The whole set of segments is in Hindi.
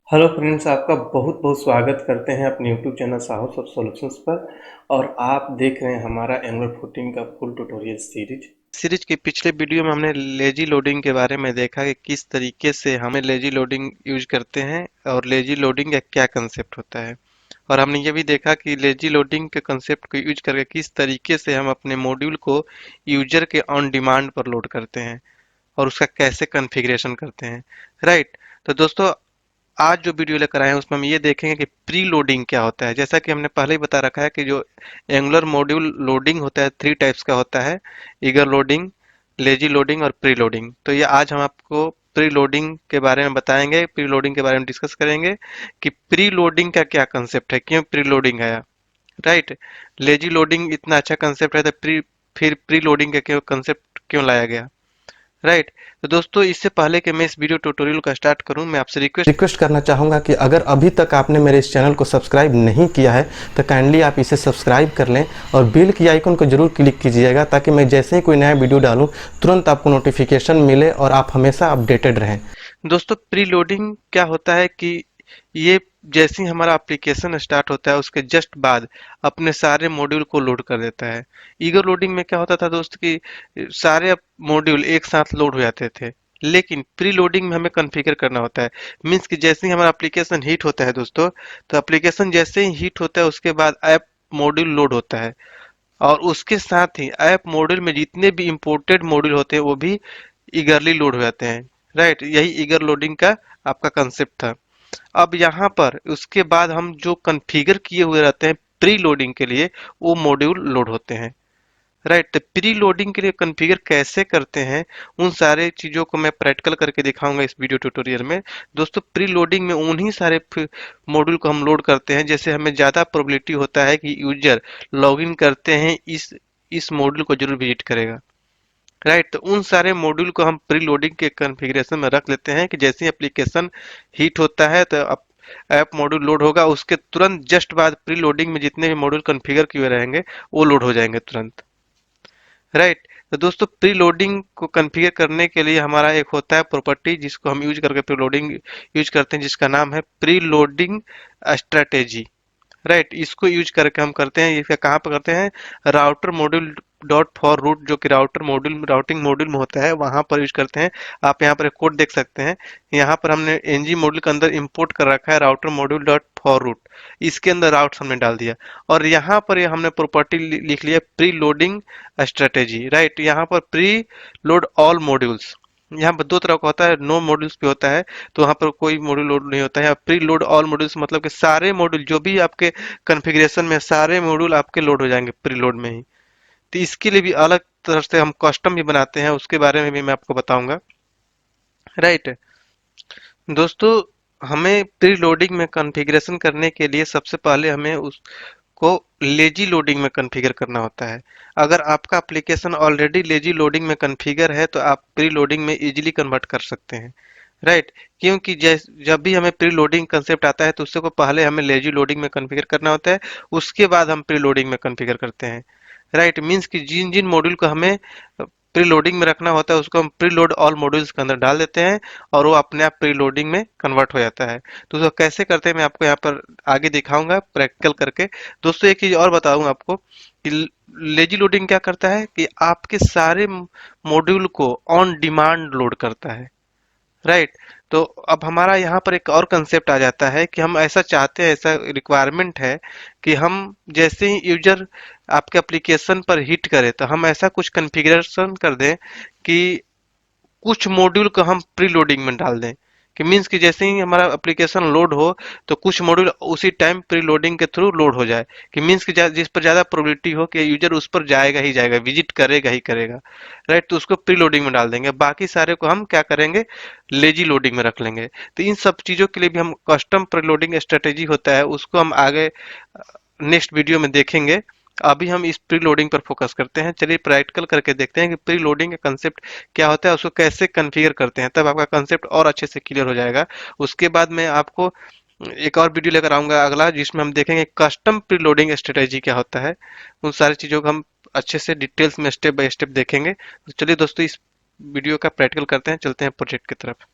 हेलो फ्रेंड्स, आपका बहुत बहुत स्वागत करते हैं अपने यूट्यूब चैनल साहस ऑफ सॉल्यूशंस पर। और आप देख रहे हैं हमारा एंगुलर 14 का फुल ट्यूटोरियल सीरीज के पिछले वीडियो में हमने लेजी लोडिंग के बारे में देखा कि किस तरीके से हमें लेजी लोडिंग यूज करते हैं और लेजी लोडिंग का क्या कंसेप्ट होता है। और हमने ये भी देखा कि लेजी लोडिंग के कंसेप्ट को यूज करके किस तरीके से हम अपने मॉड्यूल को यूजर के ऑन डिमांड पर लोड करते हैं और उसका कैसे कॉन्फ़िगरेशन करते हैं। राइट। तो दोस्तों, आज जो वीडियो लेकर आए हैं उसमें हम ये देखेंगे कि प्री लोडिंग क्या होता है। जैसा कि हमने पहले ही बता रखा है कि जो एंगुलर मॉड्यूल लोडिंग होता है 3 टाइप्स का होता है: ईगर लोडिंग, लेजी लोडिंग और प्री लोडिंग। तो ये आज हम आपको प्री लोडिंग के बारे में बताएंगे, प्री लोडिंग के बारे में डिस्कस करेंगे कि प्री लोडिंग का क्या कंसेप्ट है, क्यों प्री लोडिंग आया। राइट। लेजी लोडिंग इतना अच्छा कंसेप्ट है तो फिर प्री लोडिंग का क्यों कंसेप्ट क्यों लाया गया। राइट। तो दोस्तों, इससे पहले कि मैं इस वीडियो ट्यूटोरियल का स्टार्ट करूं, मैं आपसे रिक्वेस्ट करना चाहूँगा कि अगर अभी तक आपने मेरे इस चैनल को सब्सक्राइब नहीं किया है तो काइंडली आप इसे सब्सक्राइब कर लें और बेल की आइकन को जरूर क्लिक कीजिएगा, ताकि मैं जैसे ही कोई नया वीडियो डालूं तुरंत आपको नोटिफिकेशन मिले और आप हमेशा अपडेटेड रहें। दोस्तों, प्री लोडिंग क्या होता है कि ये जैसे ही हमारा एप्लीकेशन स्टार्ट होता है उसके जस्ट बाद अपने सारे मॉड्यूल को लोड कर देता है। ईगर लोडिंग में क्या होता था दोस्त कि सारे मॉड्यूल एक साथ लोड हो जाते थे, लेकिन प्री लोडिंग में हमें कॉन्फ़िगर करना होता है। मीन्स कि जैसे ही हमारा एप्लीकेशन हीट होता है दोस्तों, तो एप्लीकेशन जैसे ही हीट होता है उसके बाद ऐप मॉड्यूल लोड होता है और उसके साथ ही ऐप मॉड्यूल में जितने भी इंपोर्टेड मॉड्यूल होते हैं वो भी ईगरली लोड हो जाते हैं। राइट, यही ईगर लोडिंग का आपका कंसेप्ट था। अब यहाँ पर उसके बाद हम जो कॉन्फ़िगर किए हुए रहते हैं प्री लोडिंग के लिए, वो मॉड्यूल लोड होते हैं। राइट। तो प्री लोडिंग के लिए कॉन्फ़िगर कैसे करते हैं, उन सारे चीज़ों को मैं प्रैक्टिकल करके दिखाऊंगा इस वीडियो ट्यूटोरियल में। दोस्तों, प्री लोडिंग में उन्हीं सारे मॉड्यूल को हम लोड करते हैं जैसे हमें ज़्यादा प्रोबेबिलिटी होता है कि यूजर लॉगिन करते हैं इस मॉड्यूल को जरूर विजिट करेगा। राइट। तो उन सारे मॉड्यूल को हम प्री लोडिंग के कॉन्फ़िगरेशन में रख लेते हैं कि जैसे ही एप्लीकेशन हीट होता है तो ऐप मॉड्यूल लोड होगा, उसके तुरंत जस्ट बाद प्री लोडिंग में जितने भी मॉड्यूल कॉन्फ़िगर किए हुए रहेंगे वो लोड हो जाएंगे तुरंत। राइट। तो दोस्तों, प्री लोडिंग को कॉन्फ़िगर करने के लिए हमारा एक होता है प्रॉपर्टी जिसको हम यूज करके प्री लोडिंग यूज करते हैं, जिसका नाम है प्री लोडिंग स्ट्रेटेजी। राइट। इसको यूज करके हम करते हैं। ये कहाँ पर करते हैं? Router module dot for root, जो कि राउटर मॉड्यूल राउटिंग मॉड्यूल में होता है, वहां पर यूज करते हैं। आप यहाँ पर एक कोड देख सकते हैं। यहाँ पर हमने एनजी मॉड्यूल के अंदर इंपोर्ट कर रखा है router module dot for root. इसके अंदर राउट्स हमने डाल दिया और यहाँ पर ये हमने प्रॉपर्टी लिख लिया प्री लोडिंग स्ट्रेटेजी। राइट। यहाँ पर प्री लोड ऑल मॉड्यूल्स, यहाँ पर दो तरह का होता है, नो मॉड्यूल्स भी होता है, तो वहाँ पर कोई मॉड्यूल लोड नहीं होता है। प्री लोड ऑल मॉड्यूल्स मतलब कि सारे मॉड्यूल जो भी आपके कॉन्फ़िगरेशन में, सारे मॉड्यूल आपके लोड हो जाएंगे प्री लोड में ही। तो इसके लिए भी अलग तरह से हम कस्टम भी बनाते हैं, उसके बारे में भी मैं आपको बताऊंगा। राइट। दोस्तों, हमें प्री लोडिंग में कॉन्फ़िगरेशन करने के लिए सबसे पहले हमें उसको लेजी लोडिंग में कॉन्फ़िगर करना होता है। अगर आपका एप्लीकेशन ऑलरेडी लेजी लोडिंग में कॉन्फ़िगर है तो आप प्री लोडिंग में इजीली कन्वर्ट कर सकते हैं। राइट। क्योंकि जब भी हमें प्री लोडिंग कंसेप्ट आता है तो उससे को पहले हमें लेजी लोडिंग में कॉन्फ़िगर करना होता है, उसके बाद हम प्री लोडिंग में कॉन्फ़िगर करते हैं। राइट। मीन्स कि जिन जिन मॉड्यूल को हमें प्री लोडिंग में रखना होता है उसको हम प्री लोड ऑल मॉड्यूल्स के अंदर डाल देते हैं और वो अपने आप प्री लोडिंग में कन्वर्ट हो जाता है। तो उसको कैसे करते हैं मैं आपको यहाँ पर आगे दिखाऊंगा प्रैक्टिकल करके। दोस्तों, एक चीज और बताऊंगा आपको कि लेजी लोडिंग क्या करता है कि आपके सारे मॉड्यूल को ऑन डिमांड लोड करता है। राइट। तो अब हमारा यहाँ पर एक और कंसेप्ट आ जाता है कि हम ऐसा चाहते हैं, ऐसा रिक्वायरमेंट है कि हम जैसे ही यूजर आपके एप्लीकेशन पर हिट करे तो हम ऐसा कुछ कॉन्फ़िगरेशन कर दें कि कुछ मॉड्यूल को हम प्री लोडिंग में डाल दें। कि मीन्स कि जैसे ही हमारा एप्लीकेशन लोड हो तो कुछ मॉड्यूल उसी टाइम प्री लोडिंग के थ्रू लोड हो जाए। कि मीन्स कि जिस पर ज़्यादा प्रोबेबिलिटी हो कि यूजर उस पर जाएगा ही जाएगा, विजिट करेगा ही करेगा। राइट। तो उसको प्री लोडिंग में डाल देंगे, बाकी सारे को हम क्या करेंगे, लेजी लोडिंग में रख लेंगे। तो इन सब चीज़ों के लिए भी हम कस्टम प्री लोडिंग स्ट्रेटेजी होता है, उसको हम आगे नेक्स्ट वीडियो में देखेंगे। अभी हम इस प्री लोडिंग पर फोकस करते हैं। चलिए प्रैक्टिकल करके देखते हैं कि प्री लोडिंग का कंसेप्ट क्या होता है, उसको कैसे कॉन्फ़िगर करते हैं, तब आपका कंसेप्ट और अच्छे से क्लियर हो जाएगा। उसके बाद मैं आपको एक और वीडियो लेकर आऊंगा अगला, जिसमें हम देखेंगे कस्टम प्री लोडिंग स्ट्रेटेजी क्या होता है। उन सारी चीज़ों को हम अच्छे से डिटेल्स में स्टेप बाय स्टेप देखेंगे। तो चलिए दोस्तों, इस वीडियो का प्रैक्टिकल करते हैं, चलते हैं प्रोजेक्ट की तरफ।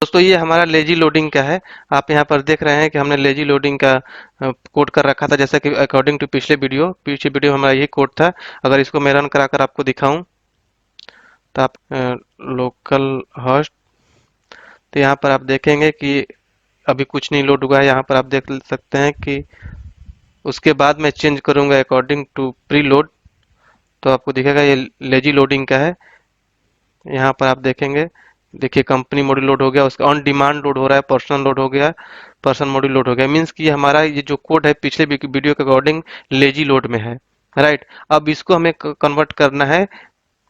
दोस्तों ये हमारा लेजी लोडिंग का है। आप यहाँ पर देख रहे हैं कि हमने लेजी लोडिंग का कोड कर रखा था, जैसा कि अकॉर्डिंग टू पिछले वीडियो हमारा ये कोड था। अगर इसको मैं रन करा कर आपको दिखाऊं तो आप लोकल होस्ट, तो यहाँ पर आप देखेंगे कि अभी कुछ नहीं लोड हुआ है। यहाँ पर आप देख सकते हैं कि उसके बाद मैं चेंज करूंगा अकॉर्डिंग टू प्री लोड, तो आपको दिखेगा ये लेजी लोडिंग का है। यहाँ पर आप देखेंगे, देखिए कंपनी मॉड्यूल लोड हो गया, उसका ऑन डिमांड लोड हो रहा है, पर्सनल लोड हो गया, पर्सन मॉड्यूल लोड हो गया। मीन्स कि हमारा ये जो कोड है पिछले वीडियो के अकॉर्डिंग लेजी लोड में है, राइट। अब इसको हमें कन्वर्ट करना है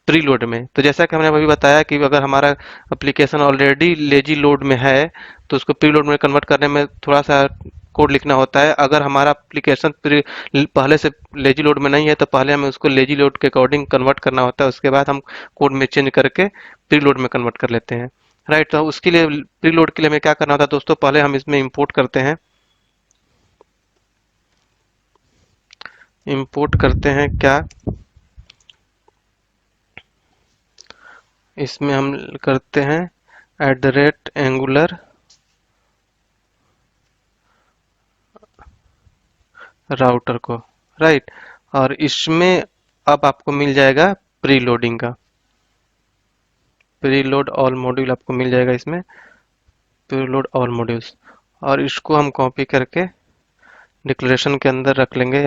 प्री लोड में। तो जैसा कि हमने अभी बताया कि अगर हमारा एप्लीकेशन ऑलरेडी लेजी लोड में है तो उसको प्री लोड में कन्वर्ट करने में थोड़ा सा कोड लिखना होता है। अगर हमारा एप्लीकेशन पहले से लेजी लोड में नहीं है तो पहले हमें उसको लेजी लोड के अकॉर्डिंग कन्वर्ट करना होता है, उसके बाद हम कोड में चेंज करके प्री लोड में कन्वर्ट कर लेते हैं, राइट। तो उसके लिए प्री लोड के लिए हमें क्या करना होता है दोस्तों, पहले हम इसमें इंपोर्ट करते हैं। इंपोर्ट करते हैं क्या, इसमें हम करते हैं @angular राउटर को, राइट। और इसमें अब आपको मिल जाएगा प्री लोडिंग का, प्री लोड ऑल मॉड्यूल आपको मिल जाएगा इसमें, प्री लोड ऑल मॉड्यूल्स। और इसको हम कॉपी करके डिक्लेरेशन के अंदर रख लेंगे।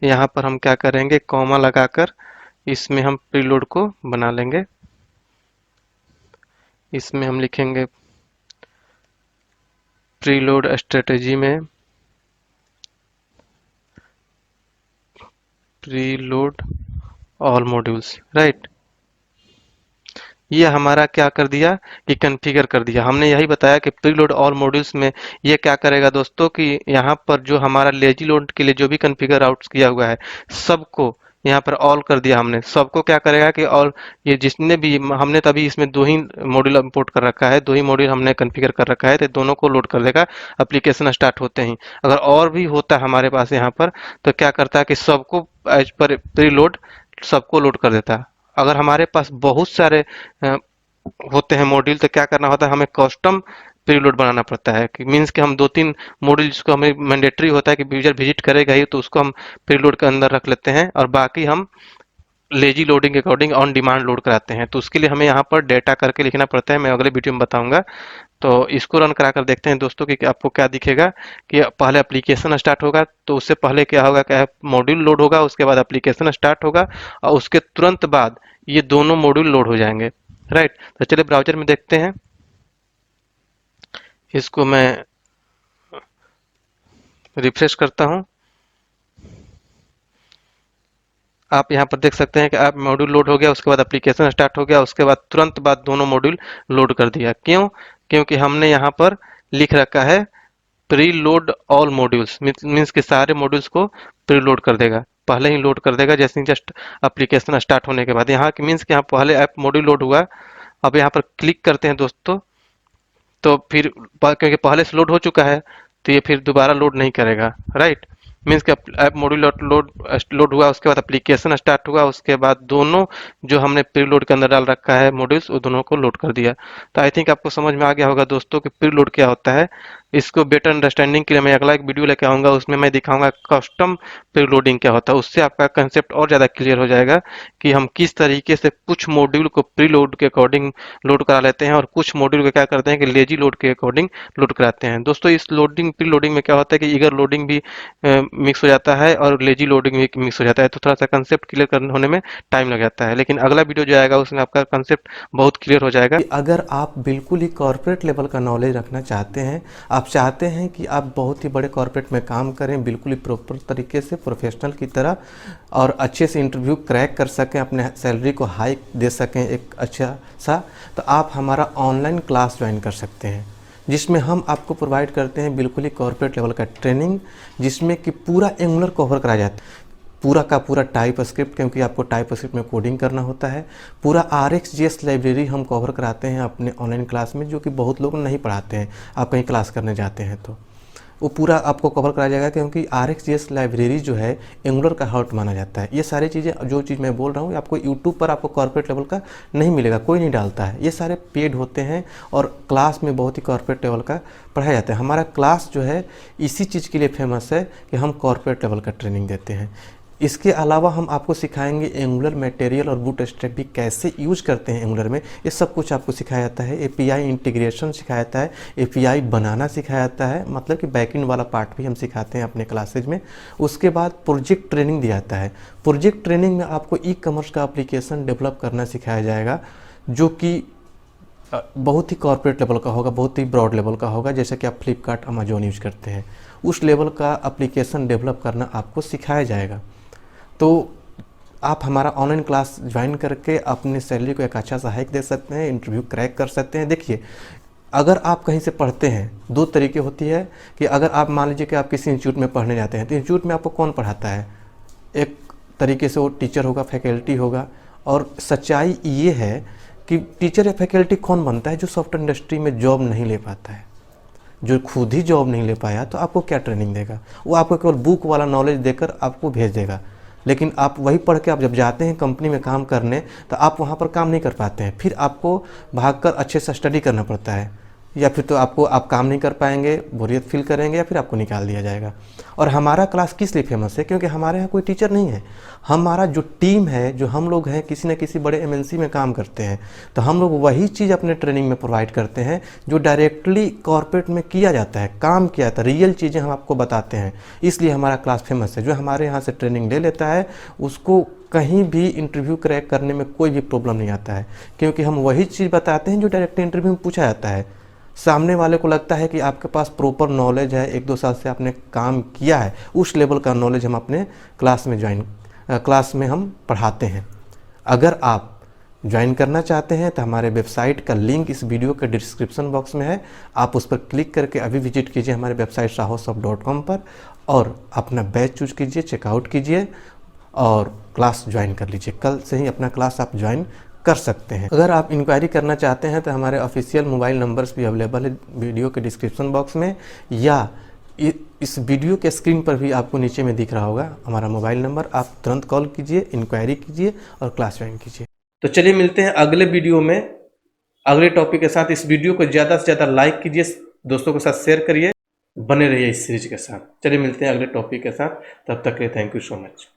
यहाँ पर हम क्या करेंगे, कॉमा लगाकर इसमें हम प्रीलोड को बना लेंगे। इसमें हम लिखेंगे प्रीलोड स्ट्रेटेजी में प्रीलोड ऑल मॉड्यूल्स, राइट। ये हमारा क्या कर दिया कि कॉन्फ़िगर कर दिया। हमने यही बताया कि प्रीलोड ऑल मॉड्यूल्स में ये क्या करेगा दोस्तों कि यहाँ पर जो हमारा लेजी लोड के लिए जो भी कॉन्फ़िगर आउट किया हुआ है सबको यहाँ पर ऑल कर दिया हमने। सबको क्या करेगा कि ऑल, ये जितने भी हमने तभी इसमें 2 ही मॉड्यूल इंपोर्ट कर रखा है, 2 ही मॉड्यूल हमने कॉन्फ़िगर कर रखा है, तो दोनों को लोड कर देगा एप्लीकेशन स्टार्ट होते ही। अगर और भी होता हमारे पास यहाँ पर तो क्या करता है कि सबको एज पर प्रीलोड सबको लोड कर देता है। अगर हमारे पास बहुत सारे अ, होते हैं मॉड्यूल तो क्या करना होता है, हमें कस्टम प्रीलोड बनाना पड़ता है। कि मीन्स कि हम 2-3 मॉड्यूल जिसको हमें मैंडेटरी होता है कि यूजर विजिट करेगा ही, तो उसको हम प्रीलोड के अंदर रख लेते हैं और बाकी हम लेजी लोडिंग के अकॉर्डिंग ऑन डिमांड लोड कराते हैं। तो उसके लिए हमें यहाँ पर डेटा करके लिखना पड़ता है, मैं अगले वीडियो में बताऊंगा। तो इसको रन करा कर देखते हैं दोस्तों कि आपको क्या दिखेगा कि पहले एप्लीकेशन स्टार्ट होगा तो उससे पहले क्या होगा, क्या मॉड्यूल लोड होगा, उसके बाद एप्लीकेशन स्टार्ट होगा और उसके तुरंत बाद ये दोनों मॉड्यूल लोड हो जाएंगे, राइट। तो चलिए ब्राउजर में देखते हैं। इसको मैं रिफ्रेश करता हूँ। आप यहाँ पर देख सकते हैं कि आप मॉड्यूल लोड हो गया, उसके बाद एप्लीकेशन स्टार्ट हो गया, उसके बाद तुरंत बाद दोनों मॉड्यूल लोड कर दिया। क्यों? क्योंकि हमने यहाँ पर लिख रखा है pre load all modules, means कि सारे मॉड्यूल्स को प्री लोड कर देगा, पहले ही लोड कर देगा जैसे जस्ट एप्लीकेशन स्टार्ट होने के बाद। यहाँ की मीन्स कि यहाँ पहले ऐप मॉड्यूल लोड हुआ, अब यहाँ पर क्लिक करते हैं दोस्तों तो फिर क्योंकि पहले से लोड हो चुका है तो ये फिर दोबारा लोड नहीं करेगा, राइट। मीन्स कि ऐप मॉड्यूल लोड हुआ, उसके बाद एप्लीकेशन स्टार्ट हुआ, उसके बाद दोनों जो हमने प्री लोड के अंदर डाल रखा है मॉड्यूल्स वो दोनों को लोड कर दिया। तो आई थिंक आपको समझ में आ गया होगा दोस्तों कि प्री लोड क्या होता है। इसको बेटर अंडरस्टैंडिंग के लिए मैं अगला एक वीडियो लेके आऊँगा, उसमें मैं दिखाऊंगा कस्टम प्री लोडिंग क्या होता है। उससे आपका कंसेप्ट और ज़्यादा क्लियर हो जाएगा कि हम किस तरीके से कुछ मॉड्यूल को प्री लोड के अकॉर्डिंग लोड करा लेते हैं और कुछ मॉड्यूल को क्या करते हैं कि लेजी लोड के अकॉर्डिंग लोड कराते हैं। दोस्तों इस लोडिंग प्री लोडिंग में क्या होता है कि ईगर लोडिंग भी मिक्स हो जाता है और लेजी लोडिंग भी मिक्स हो जाता है, तो थोड़ा सा कंसेप्ट क्लियर करने होने में टाइम लग जाता है। लेकिन अगला वीडियो जो आएगा उसमें आपका कंसेप्ट बहुत क्लियर हो जाएगा। अगर आप बिल्कुल ही कॉर्पोरेट लेवल का नॉलेज रखना चाहते हैं, आप चाहते हैं कि आप बहुत ही बड़े कॉर्पोरेट में काम करें बिल्कुल ही प्रॉपर तरीके से प्रोफेशनल की तरह और अच्छे से इंटरव्यू क्रैक कर सकें, अपने सैलरी को हाई दे सकें एक अच्छा सा, तो आप हमारा ऑनलाइन क्लास ज्वाइन कर सकते हैं जिसमें हम आपको प्रोवाइड करते हैं बिल्कुल ही कॉर्पोरेट लेवल का ट्रेनिंग, जिसमें कि पूरा एंगुलर कवर कराया जाता है, पूरा का पूरा टाइप स्क्रिप्ट, क्योंकि आपको टाइप स्क्रिप्ट में कोडिंग करना होता है। पूरा RxJS लाइब्रेरी हम कवर कराते हैं अपने ऑनलाइन क्लास में, जो कि बहुत लोग नहीं पढ़ाते हैं, आप कहीं क्लास करने जाते हैं तो वो पूरा आपको कवर कराया जाएगा, क्योंकि RxJS लाइब्रेरी जो है एंगुलर का हार्ट माना जाता है। ये सारी चीज़ें जो चीज़ मैं बोल रहा हूँ आपको यूट्यूब पर आपको कॉर्पोरेट लेवल का नहीं मिलेगा, कोई नहीं डालता है, ये सारे पेड होते हैं और क्लास में बहुत ही कॉर्पोरेट लेवल का पढ़ाया जाता है। हमारा क्लास जो है इसी चीज़ के लिए फेमस है कि हम कॉर्पोरेट लेवल का ट्रेनिंग देते हैं। इसके अलावा हम आपको सिखाएंगे एंगुलर मटेरियल और बूटस्ट्रैप भी कैसे यूज करते हैं एंगुलर में, ये सब कुछ आपको सिखाया जाता है। API इंटीग्रेशन सिखाया जाता है, API बनाना सिखाया जाता है, मतलब कि बैकएंड वाला पार्ट भी हम सिखाते हैं अपने क्लासेज में। उसके बाद प्रोजेक्ट ट्रेनिंग दिया जाता है। प्रोजेक्ट ट्रेनिंग में आपको ई-कॉमर्स का एप्लीकेशन डेवलप करना सिखाया जाएगा, जो कि बहुत ही कॉर्पोरेट लेवल का होगा, बहुत ही ब्रॉड लेवल का होगा। जैसे कि आप फ्लिपकार्ट, अमेजोन यूज करते हैं, उस लेवल का एप्लीकेशन डेवलप करना आपको सिखाया जाएगा। तो आप हमारा ऑनलाइन क्लास ज्वाइन करके अपने सैलरी को एक अच्छा सा हाइक दे सकते हैं, इंटरव्यू क्रैक कर सकते हैं। देखिए, अगर आप कहीं से पढ़ते हैं, दो तरीके होती है कि अगर आप मान लीजिए कि आप किसी इंस्टीट्यूट में पढ़ने जाते हैं, तो इंस्टीट्यूट में आपको कौन पढ़ाता है, एक तरीके से वो टीचर होगा, फैकल्टी होगा। और सच्चाई ये है कि टीचर या फैकल्टी कौन बनता है, जो सॉफ्टवेयर इंडस्ट्री में जॉब नहीं ले पाता है, जो खुद ही जॉब नहीं ले पाया, तो आपको क्या ट्रेनिंग देगा? वो आपको केवल बुक वाला नॉलेज देकर आपको भेज देगा। लेकिन आप वही पढ़ के आप जब जाते हैं कंपनी में काम करने, तो आप वहाँ पर काम नहीं कर पाते हैं, फिर आपको भागकर अच्छे से स्टडी करना पड़ता है, या फिर तो आप काम नहीं कर पाएंगे, बोरियत फील करेंगे, या फिर आपको निकाल दिया जाएगा। और हमारा क्लास किस लिए फेमस है? क्योंकि हमारे यहाँ कोई टीचर नहीं है। हमारा जो टीम है, जो हम लोग हैं, किसी न किसी बड़े MNC में काम करते हैं, तो हम लोग वही चीज़ अपने ट्रेनिंग में प्रोवाइड करते हैं जो डायरेक्टली कॉर्पोरेट में किया जाता है, काम किया जाता है, रियल चीज़ें हम आपको बताते हैं। इसलिए हमारा क्लास फेमस है। जो हमारे यहाँ से ट्रेनिंग ले लेता है उसको कहीं भी इंटरव्यू क्रैक करने में कोई भी प्रॉब्लम नहीं आता है, क्योंकि हम वही चीज़ बताते हैं जो डायरेक्टली इंटरव्यू में पूछा जाता है। सामने वाले को लगता है कि आपके पास प्रॉपर नॉलेज है, 1-2 साल से आपने काम किया है, उस लेवल का नॉलेज हम अपने क्लास में हम पढ़ाते हैं। अगर आप ज्वाइन करना चाहते हैं तो हमारे वेबसाइट का लिंक इस वीडियो के डिस्क्रिप्शन बॉक्स में है, आप उस पर क्लिक करके अभी विजिट कीजिए हमारे वेबसाइट sahosoft.com पर और अपना बैच चूज कीजिए, चेकआउट कीजिए और क्लास ज्वाइन कर लीजिए। कल से ही अपना क्लास आप ज्वाइन कर सकते हैं। अगर आप इंक्वायरी करना चाहते हैं तो हमारे ऑफिशियल मोबाइल नंबर्स भी अवेलेबल है वीडियो के डिस्क्रिप्शन बॉक्स में, या इस वीडियो के स्क्रीन पर भी आपको नीचे में दिख रहा होगा हमारा मोबाइल नंबर। आप तुरंत कॉल कीजिए, इंक्वायरी कीजिए और क्लास ज्वाइन कीजिए। तो चलिए मिलते हैं अगले वीडियो में अगले टॉपिक के साथ। इस वीडियो को ज़्यादा से ज़्यादा लाइक कीजिए, दोस्तों के साथ शेयर करिए, बने रहिए इस सीरीज के साथ। चलिए मिलते हैं अगले टॉपिक के साथ, तब तक के लिए थैंक यू सो मच।